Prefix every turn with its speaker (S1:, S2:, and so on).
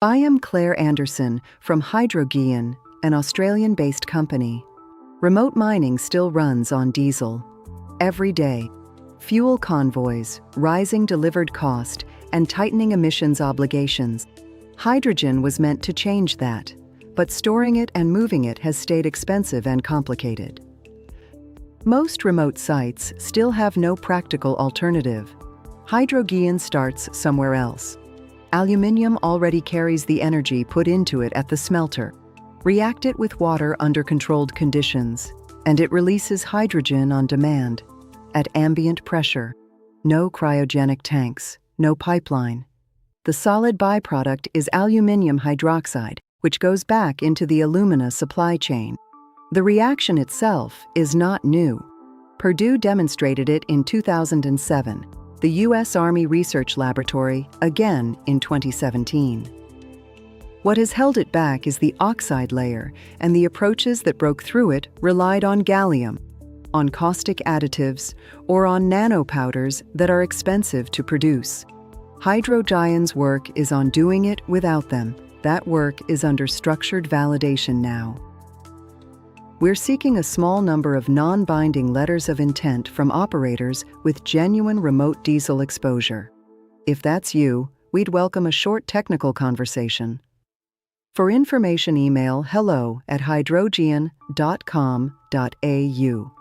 S1: I am Claire Anderson from HydroGien, an Australian-based company. Remote mining still runs on diesel. Every day, fuel convoys, rising delivered cost, and tightening emissions obligations. Hydrogen was meant to change that, but storing it and moving it has stayed expensive and complicated. Most remote sites still have no practical alternative. HydroGien starts somewhere else. Aluminium already carries the energy put into it at the smelter. React it with water under controlled conditions, and it releases hydrogen on demand, at ambient pressure. No cryogenic tanks, no pipeline. The solid byproduct is aluminium hydroxide, which goes back into the alumina supply chain. The reaction itself is not new. Purdue demonstrated it in 2007. The U.S. Army Research Laboratory, again in 2017. What has held it back is the oxide layer, and the approaches that broke through it relied on gallium, on caustic additives, or on nanopowders that are expensive to produce. HydroGien's work is on doing it without them. That work is under structured validation now. We're seeking a small number of non-binding letters of intent from operators with genuine remote diesel exposure. If that's you, we'd welcome a short technical conversation. For information, email hello@hydrogien.com.au.